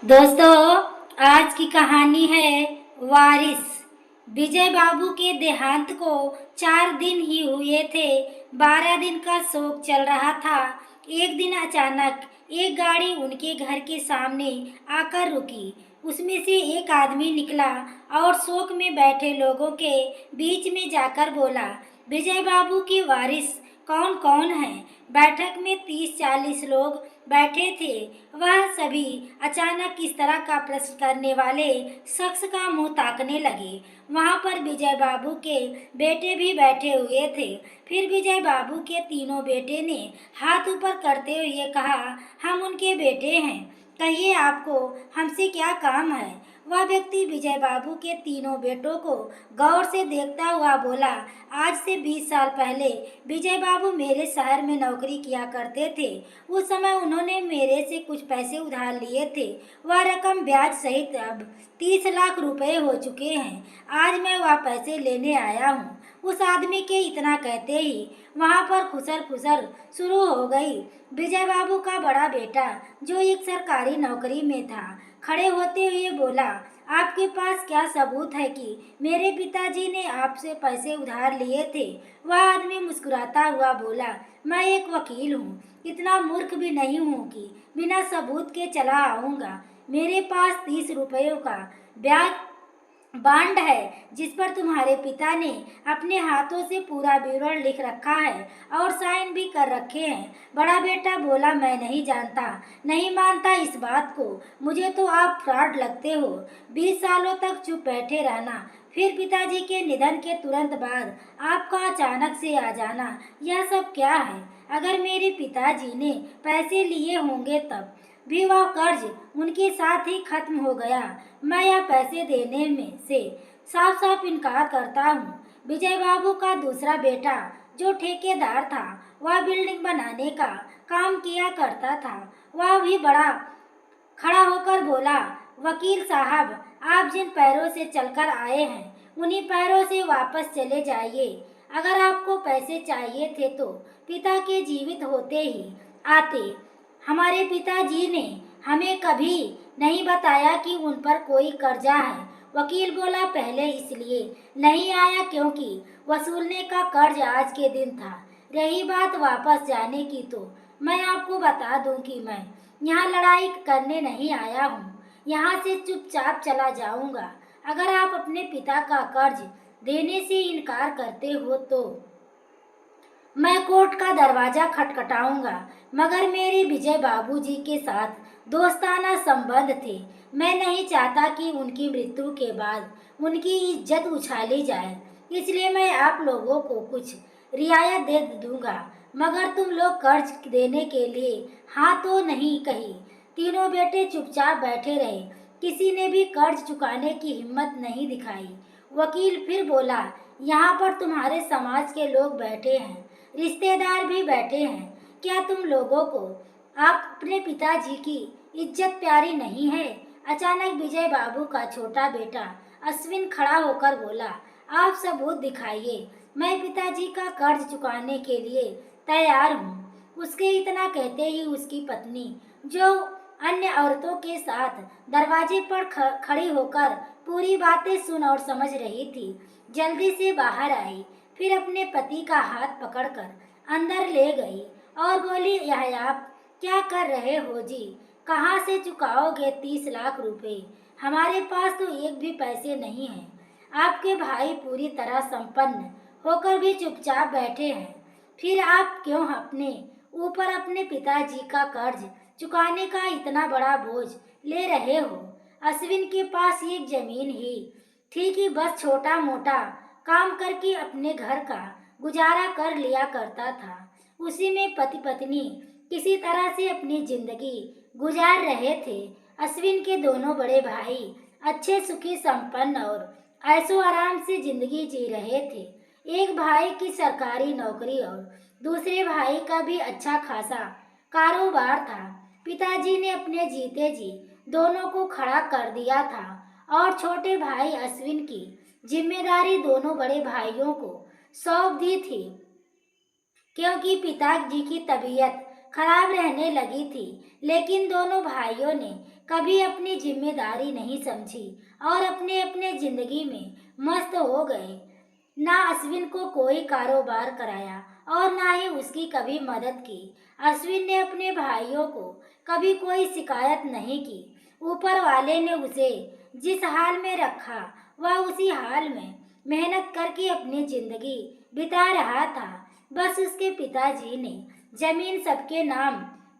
दोस्तों, आज की कहानी है वारिस। विजय बाबू के देहांत को 4 दिन ही हुए थे। 12 दिन का शोक चल रहा था। एक दिन अचानक एक गाड़ी उनके घर के सामने आकर रुकी। उसमें से एक आदमी निकला और शोक में बैठे लोगों के बीच में जाकर बोला, विजय बाबू के वारिस कौन कौन है? बैठक में 30-40 लोग बैठे थे। वह सभी अचानक इस तरह का प्रश्न करने वाले शख्स का मुंह ताकने लगे। वहां पर विजय बाबू के बेटे भी बैठे हुए थे। फिर विजय बाबू के तीनों बेटे ने हाथ ऊपर करते हुए कहा, हम उनके बेटे हैं, कहिए आपको हमसे क्या काम है? वह व्यक्ति विजय बाबू के तीनों बेटों को गौर से देखता हुआ बोला, आज से 20 साल पहले विजय बाबू मेरे शहर में नौकरी किया करते थे। उस समय उन्होंने मेरे से कुछ पैसे उधार लिए थे। वह रकम ब्याज सहित अब 30 लाख रुपए हो चुके हैं। आज मैं वह पैसे लेने आया हूँ। उस आदमी के इतना कहते ही वहाँ पर खुसर फुसर शुरू हो गई। विजय बाबू का बड़ा बेटा, जो एक सरकारी नौकरी में था, खड़े होते हुए बोला, आपके पास क्या सबूत है कि मेरे पिताजी ने आपसे पैसे उधार लिए थे? वह आदमी मुस्कुराता हुआ बोला, मैं एक वकील हूँ, इतना मूर्ख भी नहीं हूँ कि बिना सबूत के चला आऊँगा। मेरे पास 30 रुपयों का ब्याज बांड है, जिस पर तुम्हारे पिता ने अपने हाथों से पूरा विवरण लिख रखा है और साइन भी कर रखे हैं। बड़ा बेटा बोला, मैं नहीं जानता, नहीं मानता इस बात को। मुझे तो आप फ्रॉड लगते हो। 20 सालों तक चुप बैठे रहना, फिर पिताजी के निधन के तुरंत बाद आपका अचानक से आ जाना, यह सब क्या है? अगर मेरे पिताजी ने पैसे लिए होंगे तब भी वह कर्ज उनके साथ ही खत्म हो गया। मैं यह पैसे देने में से साफ साफ इनकार करता हूँ। विजय बाबू का दूसरा बेटा, जो ठेकेदार था, वह बिल्डिंग बनाने का काम किया करता था। वह भी बड़ा खड़ा होकर बोला, वकील साहब, आप जिन पैरों से चलकर आए हैं उन्हीं पैरों से वापस चले जाइए। अगर आपको पैसे चाहिए थे तो पिता के जीवित होते ही आते। हमारे पिताजी ने हमें कभी नहीं बताया कि उन पर कोई कर्जा है। वकील बोला, पहले इसलिए नहीं आया क्योंकि वसूलने का कर्ज आज के दिन था। रही बात वापस जाने की, तो मैं आपको बता दूं कि मैं यहाँ लड़ाई करने नहीं आया हूँ। यहाँ से चुपचाप चला जाऊँगा। अगर आप अपने पिता का कर्ज देने से इनकार करते हो तो मैं कोर्ट का दरवाजा खटखटाऊंगा। मगर मेरे विजय बाबूजी के साथ दोस्ताना संबंध थे। मैं नहीं चाहता कि उनकी मृत्यु के बाद उनकी इज्जत उछाली जाए, इसलिए मैं आप लोगों को कुछ रियायत दे दूंगा। मगर तुम लोग कर्ज देने के लिए हाँ तो नहीं कही। तीनों बेटे चुपचाप बैठे रहे। किसी ने भी कर्ज चुकाने की हिम्मत नहीं दिखाई। वकील फिर बोला, यहाँ पर तुम्हारे समाज के लोग बैठे हैं, रिश्तेदार भी बैठे हैं। क्या तुम लोगों को आप अपने पिताजी की इज्जत प्यारी नहीं है? अचानक विजय बाबू का छोटा बेटा अश्विन खड़ा होकर बोला, आप सबूत दिखाइए, मैं पिताजी का कर्ज चुकाने के लिए तैयार हूँ। उसके इतना कहते ही उसकी पत्नी, जो अन्य औरतों के साथ दरवाजे पर खड़ी होकर पूरी बातें सुन और समझ रही थी, जल्दी से बाहर आई। फिर अपने पति का हाथ पकड़कर अंदर ले गई और बोली, यह आप क्या कर रहे हो जी? कहाँ से चुकाओगे 30 लाख रुपए? हमारे पास तो एक भी पैसे नहीं हैं। आपके भाई पूरी तरह संपन्न होकर भी चुपचाप बैठे हैं। फिर आप क्यों अपने ऊपर अपने पिताजी का कर्ज चुकाने का इतना बड़ा बोझ ले रहे हो? अश्विन के पास एक जमीन ही थी कि बस छोटा मोटा काम करके अपने घर का गुजारा कर लिया करता था। उसी में पति पत्नी किसी तरह से अपनी जिंदगी गुजार रहे थे। अश्विन के दोनों बड़े भाई अच्छे सुखी संपन्न और ऐशो आराम से जिंदगी जी रहे थे। एक भाई की सरकारी नौकरी और दूसरे भाई का भी अच्छा खासा कारोबार था। पिताजी ने अपने जीते जी दोनों को खड़ा कर दिया था और छोटे भाई अश्विन की जिम्मेदारी दोनों बड़े भाइयों को सौंप दी थी। क्योंकि पिताजी की तबीयत खराब रहने लगी थी। लेकिन दोनों भाइयों ने कभी अपनी जिम्मेदारी नहीं समझी और अपने अपने जिंदगी में मस्त हो गए। ना अश्विन को कोई कारोबार कराया और ना ही उसकी कभी मदद की। अश्विन ने अपने भाइयों को कभी कोई शिकायत नहीं की। ऊपर वाले ने उसे जिस हाल में रखा वह उसी हाल में मेहनत करके अपनी जिंदगी बिता रहा था। बस उसके पिताजी ने जमीन सबके नाम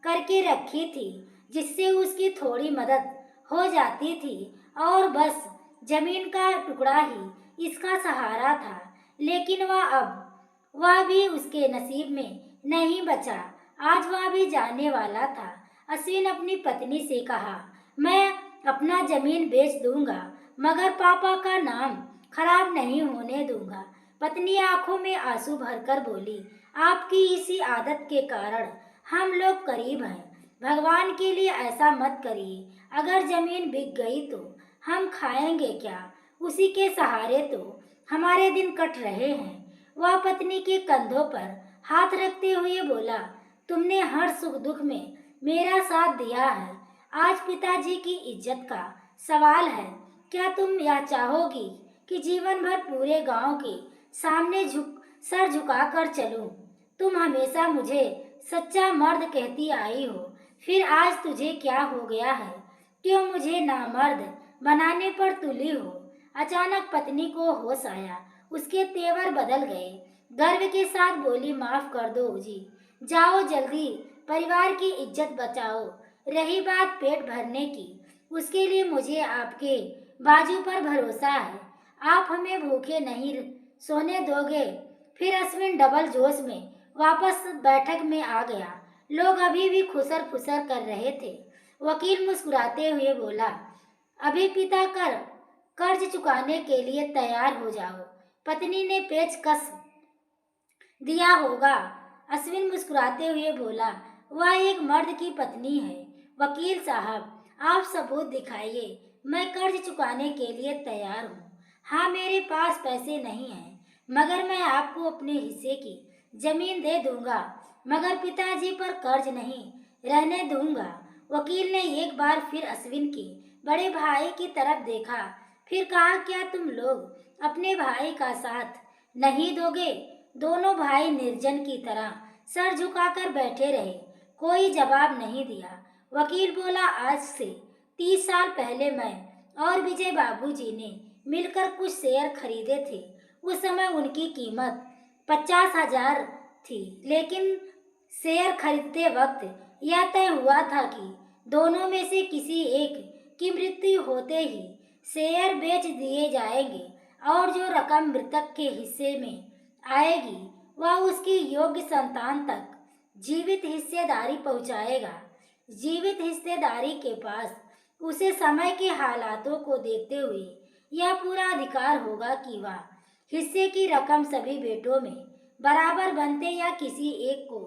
करके रखी थी, जिससे उसकी थोड़ी मदद हो जाती थी और बस जमीन का टुकड़ा ही इसका सहारा था। लेकिन वह भी उसके नसीब में नहीं बचा। आज वह भी जाने वाला था। अश्विन अपनी पत्नी से कहा, मैं अपना जमीन बेच दूंगा मगर पापा का नाम खराब नहीं होने दूंगा। पत्नी आंखों में आंसू भरकर बोली, आपकी इसी आदत के कारण हम लोग करीब हैं। भगवान के लिए ऐसा मत करिए। अगर जमीन बिक गई तो हम खाएंगे क्या? उसी के सहारे तो हमारे दिन कट रहे हैं। वह पत्नी के कंधों पर हाथ रखते हुए बोला, तुमने हर सुख दुख में मेरा साथ दिया है। आज पिताजी की इज्जत का सवाल है। क्या तुम यह चाहोगी कि जीवन भर पूरे गांव के सामने सर झुकाकर चलूं? तुम हमेशा मुझे सच्चा मर्द कहती आई हो, फिर आज तुझे क्या हो गया है? क्यों मुझे नामर्द बनाने पर तुली हो? अचानक पत्नी को होश आया। उसके तेवर बदल गए। गर्व के साथ बोली, माफ कर दो जी, जाओ जल्दी परिवार की इज्जत बचाओ। रही बात पेट भरने की, उसके लिए मुझे आपके बाजू पर भरोसा है। आप हमें भूखे नहीं सोने दोगे? फिर अश्विन डबल जोश में वापस बैठक में आ गया। लोग अभी भी खुसर फुसर कर रहे थे। वकील मुस्कुराते हुए बोला, अभी पिता कर्ज चुकाने के लिए तैयार हो जाओ। पत्नी ने पेच कस दिया होगा। अश्विन मुस्कुराते हुए बोला, वह एक मर्द की पत्नी है। वकील साहब, आप सबूत दिखाइए। मैं कर्ज चुकाने के लिए तैयार हूँ। हाँ, मेरे पास पैसे नहीं हैं, मगर मैं आपको अपने हिस्से की जमीन दे दूंगा, मगर पिताजी पर कर्ज नहीं रहने दूंगा। वकील ने एक बार फिर अश्विन के बड़े भाई की तरफ देखा, फिर कहा, क्या तुम लोग अपने भाई का साथ नहीं दोगे? दोनों भाई निर्जन की तरह सर झुकाकर बैठे रहे। कोई जवाब नहीं दिया। वकील बोला, आज से 30 साल पहले मैं और विजय बाबूजी ने मिलकर कुछ शेयर खरीदे थे। उस समय उनकी कीमत 50,000 थी, लेकिन शेयर खरीदते वक्त यह तय हुआ था कि दोनों में से किसी एक की मृत्यु होते ही शेयर बेच दिए जाएंगे और जो रकम मृतक के हिस्से में आएगी वह उसकी योग्य संतान तक जीवित हिस्सेदारी पहुंचाएगा। जीवित हिस्सेदारी के पास उसे समय के हालातों को देखते हुए यह पूरा अधिकार होगा कि वह हिस्से की रकम सभी बेटों में बराबर बनते या किसी एक को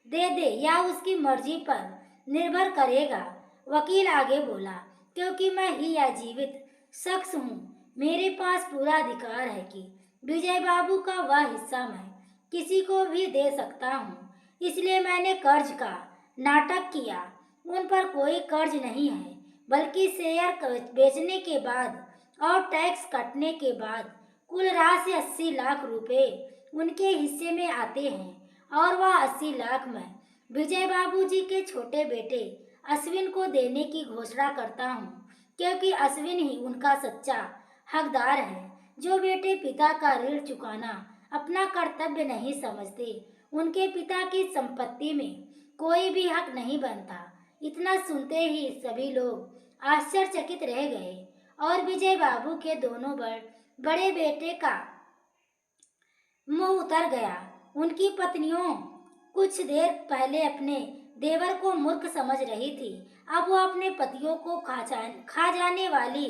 दे दे या उसकी मर्जी पर निर्भर करेगा। वकील आगे बोला, क्योंकि मैं ही या जीवित शख्स हूँ, मेरे पास पूरा अधिकार है कि विजय बाबू का वह हिस्सा मैं किसी को भी दे सकता हूँ। इसलिए मैंने कर्ज का नाटक किया। उन पर कोई कर्ज नहीं है, बल्कि शेयर बेचने के बाद और टैक्स कटने के बाद कुल राशि 80 लाख रुपए उनके हिस्से में आते हैं और वह 80 लाख मैं विजय बाबूजी के छोटे बेटे अश्विन को देने की घोषणा करता हूँ, क्योंकि अश्विन ही उनका सच्चा हकदार है। जो बेटे पिता का ऋण चुकाना अपना कर्तव्य नहीं समझते, उनके पिता की संपत्ति में कोई भी हक नहीं बनता। इतना सुनते ही सभी लोग आश्चर्यचकित रह गए और विजय बाबू के दोनों बड़े बेटे का मुंह उतर गया। उनकी पत्नियों कुछ देर पहले अपने देवर को मूर्ख समझ रही थी, अब वो अपने पतियों को खा जाने वाली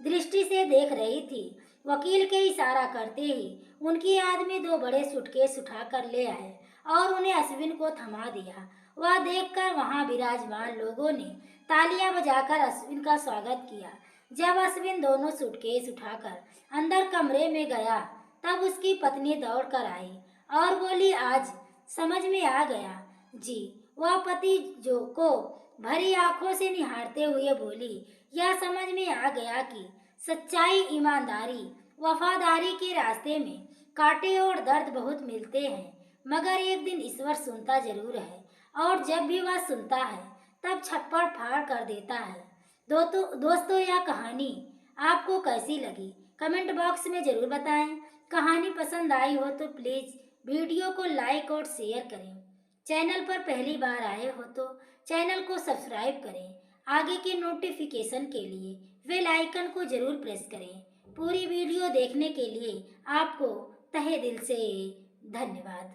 दृष्टि से देख रही थी। वकील के इशारा करते ही उनके आदमी 2 बड़े सूटकेस उठाकर ले आए और उन्हें अश्विन को थमा दिया। वह देखकर वहां विराजमान लोगों ने तालियां बजाकर अश्विन का स्वागत किया। जब अश्विन दोनों सूटकेस उठाकर अंदर कमरे में गया, तब उसकी पत्नी दौड़कर आई और बोली, आज समझ में आ गया जी, वह पति जो को भरी आंखों से निहारते हुए बोली, यह समझ में आ गया कि सच्चाई, ईमानदारी, वफादारी के रास्ते में कांटे और दर्द बहुत मिलते हैं, मगर एक दिन ईश्वर सुनता जरूर है, और जब भी वह सुनता है तब छप्पड़ फाड़ कर देता है। दोस्तों यह कहानी आपको कैसी लगी कमेंट बॉक्स में ज़रूर बताएं। कहानी पसंद आई हो तो प्लीज़ वीडियो को लाइक और शेयर करें। चैनल पर पहली बार आए हो तो चैनल को सब्सक्राइब करें। आगे के नोटिफिकेशन के लिए बेल आइकन को ज़रूर प्रेस करें। पूरी वीडियो देखने के लिए आपको तहे दिल से धन्यवाद।